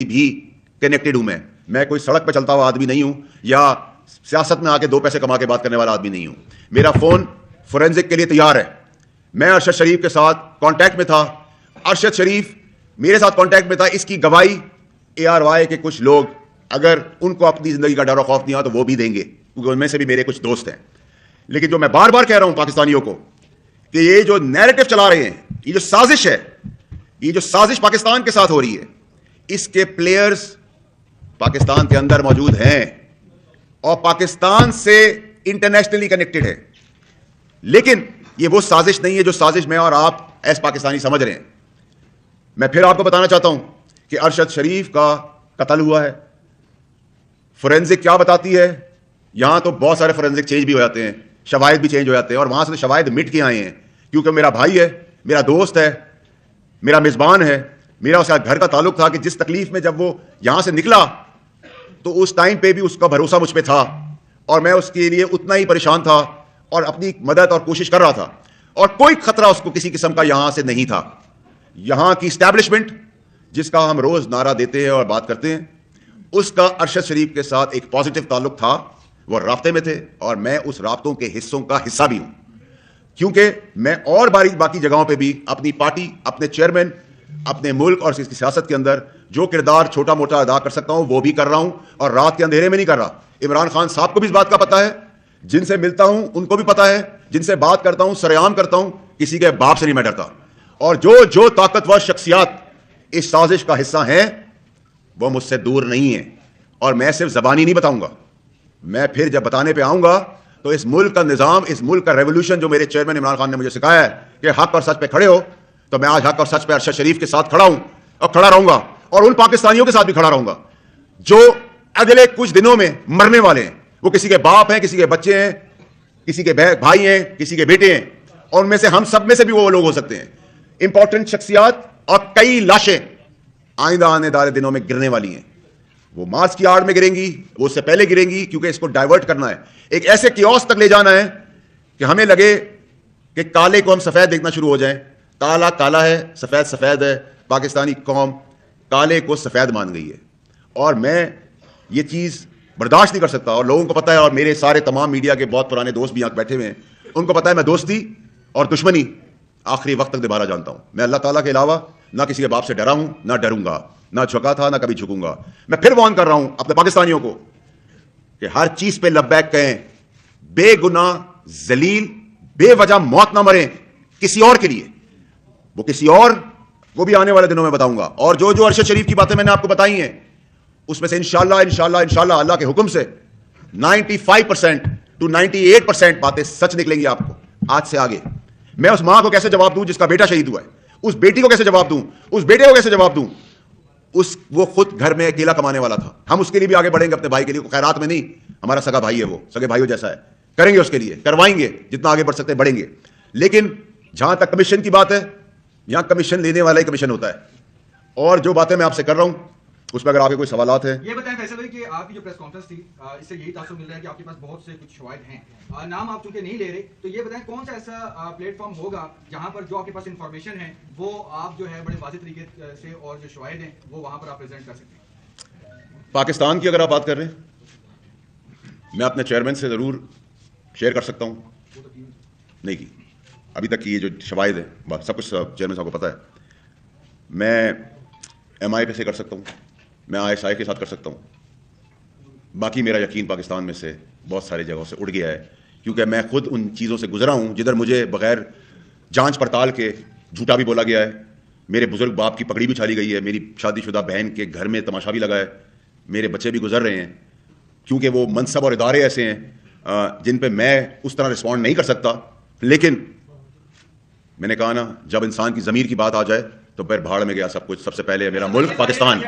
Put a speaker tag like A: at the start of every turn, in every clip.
A: بھی کنیکٹڈ ہوں. میں کوئی سڑک پہ چلتا ہوا آدمی نہیں ہوں یا سیاست میں آ کے دو پیسے کما کے بات کرنے والا آدمی نہیں ہوں. میرا فون فورینزک کے لیے تیار ہے. میں ارشد شریف کے ساتھ کانٹیکٹ میں تھا. ارشد شریف میرے ساتھ کانٹیکٹ میں تھا. اس کی گواہی ARY کے کچھ لوگ, اگر ان کو اپنی زندگی کا ڈر و خوف نہیں ہوا تو وہ بھی دیں گے, کیونکہ ان میں سے بھی میرے کچھ دوست ہیں. لیکن جو میں بار بار کہہ رہا ہوں پاکستانیوں کو کہ یہ جو نیریٹو چلا رہے ہیں, یہ جو سازش ہے, یہ جو سازش پاکستان کے ساتھ ہو رہی ہے, اس کے پلیئرز پاکستان کے اندر موجود ہیں اور پاکستان سے انٹرنیشنلی کنیکٹڈ ہے. لیکن یہ وہ سازش نہیں ہے جو سازش میں اور آپ ایس پاکستانی سمجھ رہے ہیں. میں پھر آپ کو بتانا چاہتا ہوں کہ ارشد شریف کا قتل ہوا ہے. فورینزک کیا بتاتی ہے؟ یہاں تو بہت سارے فورینزک چینج بھی ہو جاتے ہیں, شواہد بھی چینج ہو جاتے ہیں, اور وہاں سے شواہد مٹ کے آئے ہیں, کیونکہ میرا بھائی ہے, میرا دوست ہے, میرا میزبان ہے. میرا اس کے گھر کا تعلق تھا کہ جس تکلیف میں جب وہ یہاں سے نکلا تو اس ٹائم پہ بھی اس کا بھروسہ مجھ پہ تھا, اور میں اس کے لیے اتنا ہی پریشان تھا اور اپنی مدد اور کوشش کر رہا تھا, اور کوئی خطرہ اس کو کسی قسم کا یہاں سے نہیں تھا. یہاں کی اسٹیبلشمنٹ جس کا ہم روز نعرہ دیتے ہیں اور بات کرتے ہیں, اس کا ارشد شریف کے ساتھ ایک پازیٹو تعلق تھا. وہ رابطے میں تھے اور میں اس رابطوں کے حصوں کا حصہ بھی ہوں, کیونکہ میں اور باقی جگہوں پہ بھی اپنی پارٹی, اپنے چیئرمین, اپنے ملک اور اس کی سیاست کے اندر جو کردار چھوٹا موٹا ادا کر سکتا ہوں وہ بھی کر رہا ہوں, اور رات کے اندھیرے میں نہیں کر رہا. عمران خان صاحب کو بھی اس بات کا پتہ ہے, جن سے ملتا ہوں ان کو بھی پتہ ہے, جن سے بات کرتا ہوں سرعام کرتا ہوں, کسی کے باپ سے نہیں میں ڈرتا. اور جو طاقتور شخصیات اس سازش کا حصہ ہیں وہ مجھ سے دور نہیں ہیں, اور میں صرف زبانی نہیں بتاؤں گا, میں پھر جب بتانے پہ آؤں گا تو اس ملک کا نظام, اس ملک کا ریولوشن جو میرے چیئرمین عمران خان نے مجھے سکھایا ہے کہ حق اور سچ پہ کھڑے ہو, تو میں آج حق اور سچ پہ ارشد شریف کے ساتھ کھڑا ہوں اور کھڑا رہوں گا, اور ان پاکستانیوں کے ساتھ بھی کھڑا رہوں گا جو اگلے کچھ دنوں میں مرنے والے ہیں. وہ کسی کے باپ ہیں, کسی کے بچے ہیں, کسی کے بھائی ہیں, کسی کے بیٹے ہیں, اور ان میں سے ہم سب میں سے بھی وہ لوگ ہو سکتے ہیں. امپورٹنٹ شخصیات اور کئی لاشیں آئندہ آنے والے دنوں میں گرنے والی ہیں. وہ مارچ کی آڑ میں گریں گی, وہ اس سے پہلے گریں گی, کیونکہ اس کو ڈائیورٹ کرنا ہے, ایک ایسے کیوس تک لے جانا ہے کہ ہمیں لگے کہ کالے کو ہم سفید دیکھنا شروع ہو جائیں. کالا کالا ہے, سفید سفید ہے. پاکستانی قوم کالے کو سفید مان گئی ہے, اور میں یہ چیز برداشت نہیں کر سکتا. اور لوگوں کو پتہ ہے, اور میرے سارے تمام میڈیا کے بہت پرانے دوست بھی یہاں بیٹھے ہوئے ہیں, ان کو پتہ ہے میں دوستی اور دشمنی آخری وقت تک نبھانا جانتا ہوں. میں اللہ تعالیٰ کے علاوہ نہ کسی کے باپ سے ڈرا ہوں, نہ ڈروں گا, نہ جھکا تھا, نہ کبھی جھکوں گا. میں پھر وارن کر رہا ہوں اپنے پاکستانیوں کو کہ ہر چیز پہ لبیک کہیں, بے گناہ ذلیل بے وجہ موت نہ مریں کسی اور کے لیے. وہ کسی اور کو بھی آنے والے دنوں میں بتاؤں گا. اور جو ارشد شریف کی باتیں میں نے آپ کو بتائی ہیں, اس میں سے انشاءاللہ اللہ کے حکم سے 95% to 98% باتیں سچ نکلیں گی آپ کو آج سے آگے. میں اس ماں کو کیسے جواب دوں جس کا بیٹا شہید ہوا ہے, اس بیٹی کو کیسے جواب دوں, اس بیٹے کو کیسے جواب دوں, وہ خود گھر میں اکیلا کمانے والا تھا. ہم اس کے لیے بھی آگے بڑھیں گے, اپنے بھائی کے لیے. خیرات میں نہیں, ہمارا سگا بھائی ہے, وہ سگے بھائیوں جیسا ہے, کریں گے اس کے لیے, کروائیں گے, جتنا آگے بڑھ سکتے بڑھیں گے. لیکن جہاں تک کمیشن کی بات ہے, یہاں کمیشن لینے والا ہی کمیشن ہوتا ہے. اور جو باتیں میں آپ سے کر رہا ہوں اس میں اگر آپ کے کوئی سوالات ہیں.
B: یہ بتائیں فیصل بھائی کہ آپ کی جو پریس کانفرنس تھی, اس سے یہی تاثر مل رہا ہے کہ آپ کے پاس بہت سے کچھ شواہد ہیں, نام آپ چونکہ نہیں لے رہے, تو یہ بتائیں کون سا ایسا پلیٹ فارم ہوگا جہاں پر جو آپ کے پاس انفارمیشن ہے وہ آپ جو ہے بڑے واضح طریقے سے, اور جو شواہد ہیں وہ وہاں پر آپ پریزنٹ کر سکتے ہیں.
A: پاکستان کی اگر آپ بات کر رہے ہیں, میں اپنے چیئرمین سے ضرور شیئر کر سکتا ہوں. نہیں کی ابھی تک کی یہ جو شواہد ہیں سب کچھ چیئرمین صاحب کو پتہ ہے. میں MI پہ سے کر سکتا ہوں, میں ISI کے ساتھ کر سکتا ہوں. باقی میرا یقین پاکستان میں سے بہت ساری جگہوں سے اڑ گیا ہے, کیونکہ میں خود ان چیزوں سے گزرا ہوں جدھر مجھے بغیر جانچ پڑتال کے جھوٹا بھی بولا گیا ہے, میرے بزرگ باپ کی پگڑی بھی چھالی گئی ہے, میری شادی شدہ بہن کے گھر میں تماشا بھی لگا ہے, میرے بچے بھی گزر رہے ہیں, کیونکہ وہ منصب اور ادارے ایسے ہیں جن پہ میں اس طرح رسپونڈ نہیں کر سکتا. لیکن میں نے کہا نا, جب انسان کی ضمیر کی بات آ جائے تو پھر بھاڑ میں گیا سب کچھ. سب سے پہلے میرا ملک پاکستان.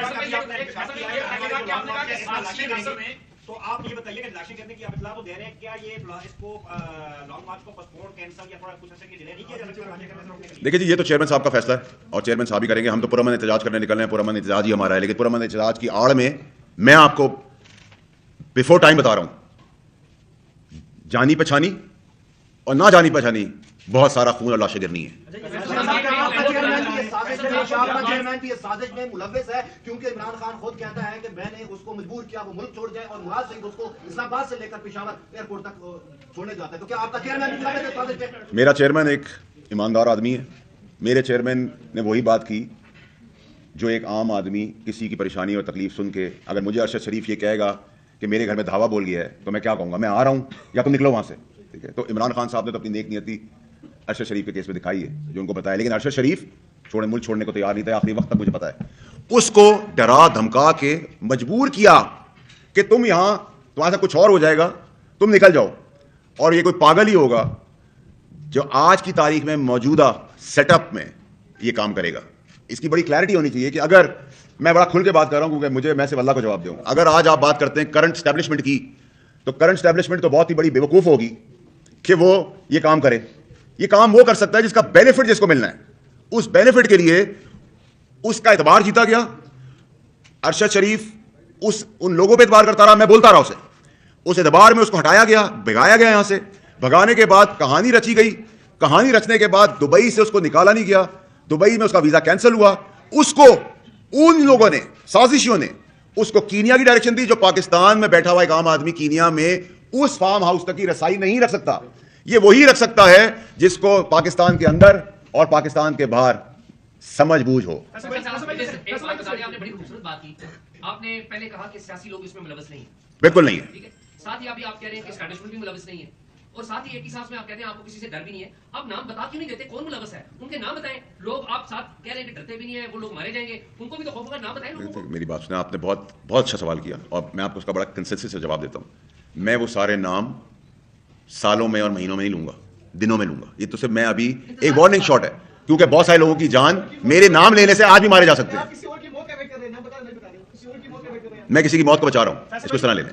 C: تو آپ یہ بتائیے کہ لاشیں کرنے کی آپ اطلاع تو دے رہے ہیں, کیا یہ اس کو لانگ مارچ کو پاسپورٹ کینسل یا تھوڑا کچھ ایسا ڈیلے نہیں کیا جا سکتا؟
A: دیکھیے جی, یہ تو چیئرمین صاحب کا فیصلہ ہے اور چیئرمین صاحب ہی کریں گے. ہم تو پرامن احتجاج کرنے نکل رہے ہیں, پرامن احتجاج ہی ہمارا ہے. لیکن پرامن احتجاج کی آڑ میں آپ کو بیفور ٹائم بتا رہا ہوں, جانی پہچانی اور نہ جانی پہچانی بہت سارا خون اور لاشیں گرنی ہے.
D: پیشاور کا چیئرمین بھی اس سازش میں ملوث ہے کیونکہ عمران خان خود کہتا ہے کہ میں نے اس کو مجبور کیا وہ ملک چھوڑ جائے اور مراد سعید اس کو اسلام آباد سے لے کر پشاور ایئرپورٹ تک چھوڑنے جاتا ہے. تو کیا آپ کا چیئرمین بھی ملوث ہے سازش میں؟
A: میرا چیئرمین ایک ایماندار آدمی ہے. میرے چیئرمین نے وہی بات کی جو ایک عام آدمی کسی کی پریشانی اور تکلیف سن کے, اگر مجھے ارشد شریف یہ کہے گا کہ میرے گھر میں دھاوا بول گیا ہے تو میں کیا کہوں گا, میں آ رہا ہوں یا تم نکلو وہاں سے. ٹھیک ہے, تو عمران خان صاحب نے تو اپنی نیک نیتی ارشد شریف کے کیس میں دکھائی ہے جو ان کو بتایا, لیکن ارشد شریف ملک چھوڑنے کو تیار نہیں تھا آخری وقت تک, مجھے پتا ہے. اس کو ڈرا دھمکا کے مجبور کیا کہ تم یہاں تمہارا کچھ اور ہو جائے گا, تم نکل جاؤ. اور یہ کوئی پاگل ہی ہوگا جو آج کی تاریخ میں موجودہ سیٹ اپ میں یہ کام کرے گا. اس کی بڑی کلیئرٹی ہونی چاہیے کہ اگر میں بڑا کھل کے بات کر رہا ہوں کیونکہ میں صرف اللہ کو جواب دوں, اگر آج آپ بات کرتے ہیں کرنٹ اسٹیبلشمنٹ کی تو کرنٹ اسٹیبلشمنٹ تو بہت ہی بڑی بیوقوف ہوگی کہ وہ یہ کام کرے. یہ کام وہ کر سکتا ہے جس کا بینیفٹ جس کو ملنا ہے. اس بینیفٹ کے لیے اس کا اعتبار جیتا گیا. ارشد شریف ان لوگوں پہ اعتبار کرتا رہا, میں بولتا رہا اسے, اس اعتبار میں اس کو ہٹایا گیا, بھگایا گیا یہاں سے. بھگانے کے بعد کہانی رچی گئی, کہانی رچنے کے بعد دبئی سے اس کو نکالا نہیں گیا, دبئی میں اس کا ویزا کینسل ہوا. اس کو ان لوگوں نے, سازشیوں نے اس کو کینیا کی ڈائریکشن دی جو پاکستان میں بیٹھا ہوا ایک عام آدمی کینیا میں اس فارم ہاؤس تک کی رسائی نہیں رکھ سکتا. یہ وہی رکھ سکتا ہے جس کو پاکستان کے اندر اور پاکستان کے باہر سمجھ بوجھ ہو.
E: آپ نے بڑی خوبصورت بات کی. آپ نے پہلے کہا کہ سیاسی لوگ اس میں ملوث نہیں ہیں.
A: بالکل نہیں ہے.
E: ٹھیک ہے, ساتھ ہی ابھی آپ کہہ رہے ہیں کہ اسٹیبلشمنٹ بھی ملوث نہیں ہے, اور ساتھ ہی ایک ہی سانس میں آپ کہتے ہیں آپ کو کسی سے ڈر بھی نہیں ہے. آپ نام بتا کیوں نہیں دیتے کون ملوث ہے؟ ان کے نام بتائیں. لوگ آپ ساتھ کہہ رہے ہیں کہ ڈرتے بھی نہیں ہیں, وہ لوگ مارے جائیں گے, ان کو بھی تو خوف ہوگا. نام بتائیں لوگوں کو.
A: میری بات سنیں, آپ نے بہت اچھا سوال کیا اور میں آپ کو اس کا بڑا کنسنسس سے جواب دیتا ہوں. میں وہ سارے نام سالوں میں اور مہینوں میں نہیں لوں گا, دنوں میں لوں گا. یہ تو صرف میں ابھی ایک وارننگ شاٹ ہے کیونکہ بہت سارے لوگوں کی جان میرے نام لینے سے آج بھی مارے جا سکتے ہیں. میں کسی کی موت کو بچا رہا ہوں, اس کو اس طرح لے لیں.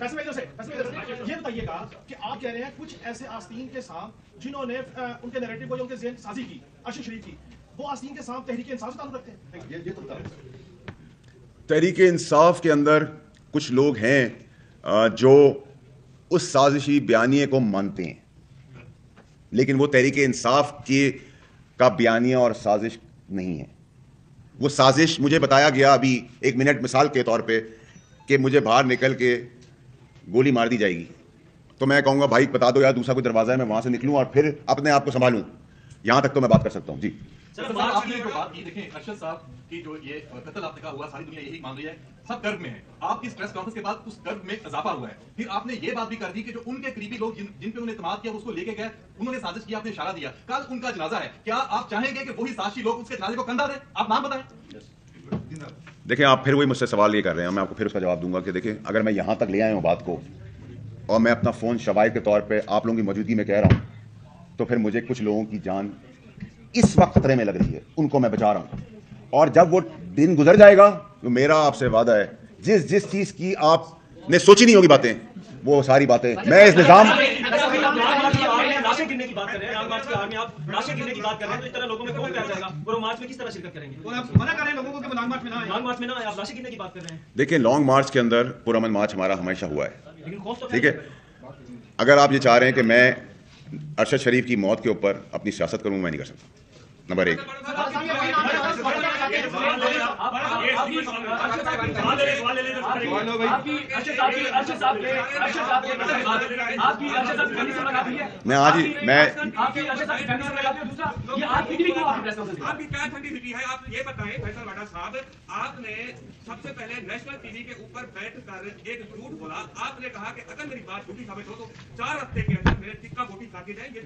F: یہ بتائیے گا کہ آپ کہہ رہے ہیں کچھ ایسے آستین کے ساتھ جنہوں نے ان کے نیریٹو کو, جو ان کے ذہن سازی کی ارشد شریف کی, وہ آستین کے ساتھ تحریک انصاف سے تعلق رکھتے ہیں. یہ تو بتا رہے.
A: تحریک انصاف کے اندر کچھ لوگ ہیں جو اس سازشی بیانیے کو مانتے ہیں, لیکن وہ تحریک انصاف کا بیانیہ اور سازش نہیں ہے. وہ سازش مجھے بتایا گیا ابھی ایک منٹ مثال کے طور پہ کہ مجھے باہر نکل کے گولی مار دی جائے گی, تو میں کہوں گا بھائی بتا دو یار دوسرا کوئی دروازہ ہے, میں وہاں سے نکلوں اور پھر اپنے آپ کو سنبھالوں. یہاں تک تو میں بات کر سکتا ہوں. جی
G: سر, آپ نے جو بات کی, دیکھیں ارشد صاحب کی جو یہ قتل آپ نے کہا ہوا, ساری دنیا یہی مان رہی ہے, سب کرب میں ہے. آپ کی پریس کانفرنس کے بعد اس کرب میں اضافہ ہوا ہے. پھر آپ نے یہ بات بھی کر دی کہ جو ان کے قریبی لوگ جن پہ انہوں نے اعتماد کیا اس کو لے کے گئے, انہوں نے سازش کیا, آپ نے اشارہ دیا, کل ان کا جنازہ ہے. کیا آپ چاہیں گے کہ وہی سازشی لوگ اس کے جنازے کو کندھا دیں؟ آپ نام بتائیں.
A: دیکھیں, آپ پھر وہی مجھ سے سوال یہ کر رہے ہیں, میں آپ کو پھر اس کا جواب دوں گا کہ دیکھیں اگر میں یہاں تک لے آیا ہوں بات کو اور میں اپنا فون شواہد کے طور پہ آپ لوگوں کی موجودگی میں کہہ رہا ہوں, تو پھر مجھے کچھ لوگوں کی جان اس وقت خطرے میں لگ رہی ہے, ان کو میں بچا رہا ہوں. اور جب وہ دن گزر جائے گا تو میرا آپ سے وعدہ ہے جس چیز کی آپ نے سوچی نہیں ہوگی باتیں, وہ ساری باتیں میں اس نظام
H: لاشیں گرنے کی بات کر رہے ہیں, لانگ مارچ کے آر میں آپ لاشیں گرنے کی بات کر رہے ہیں, تو اس طرح لوگوں میں کون پہ آ جائے گا, وہ مارچ میں کس طرح شرکت کریں گے؟
B: منع کر رہے ہیں لوگوں کو کہ لانگ مارچ میں نہ آئیں.
H: لانگ مارچ میں نہ آئے, آپ لاشیں گرنے کی بات کر رہے ہیں.
A: دیکھیں, لانگ مارچ کے اندر پرامن مارچ ہمارا ہمیشہ ہوا ہے.
H: لیکن خوف تو
A: ٹھیک ہے, اگر آپ یہ چاہ رہے ہیں کہ میں ارشد شریف کی موت کے اوپر اپنی سیاست کروں, میں نہیں کر سکتا. نمبر ایک, میں آج ہی میں
C: آپ کی کیا ٹھنڈی سٹی ہے, آپ یہ بتائیں فیصل واڈا صاحب, آپ نے سب سے پہلے نیشنل ٹی وی کے اوپر بیٹھ کر ایک جھوٹ بولا. آپ نے کہا کہ اگر میری بات جھوٹی ثابت ہو تو 4 ہفتے کے اندر میرے ٹکا بوٹی کھا کے جائیں. یہ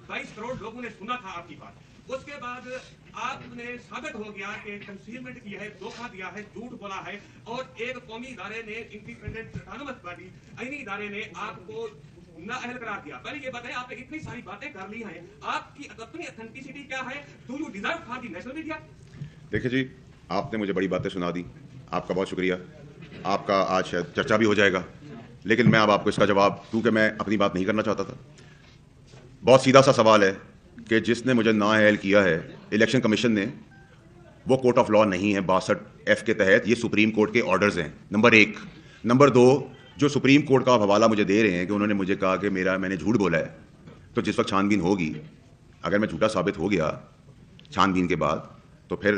C: 22 کروڑ لوگوں نے سنا تھا آپ کی بات. اس کے بعد آپ نے ثابت ہو گیا کہ کنسیلمنٹ کی ہے, دھوکہ دیا ہے, جھوٹ بولا ہے, اور ایک قومی ادارے نے, انڈیپینڈنٹ اٹانومس باڈی آئینی ادارے نے آپ کو نااہل قرار دیا. پہلے یہ بتائیں, آپ نے اتنی ساری باتیں کر لی ہیں, آپ کی اپنی اتھینٹسٹی کیا ہے؟ Do you deserve for the national media?
A: دیکھیں جی, آپ نے مجھے بڑی باتیں سنا دی, آپ کا بہت شکریہ. آپ کا آج شاید چرچا بھی ہو جائے گا, لیکن میں اب آپ کو اس کا جواب, کیونکہ میں اپنی بات نہیں کرنا چاہتا تھا. بہت سیدھا سا سوال ہے کہ جس نے مجھے نااہل کیا ہے الیکشن کمیشن نے, وہ کورٹ آف لاء نہیں ہے 62F کے تحت, یہ سپریم کورٹ کے آرڈرز ہیں. نمبر 1. نمبر 2, جو سپریم کورٹ کا حوالہ مجھے دے رہے ہیں کہ انہوں نے مجھے کہا کہ میں نے جھوٹ بولا ہے, تو جس وقت چھان بین ہوگی, اگر میں جھوٹا ثابت ہو گیا چھان بین کے بعد, تو پھر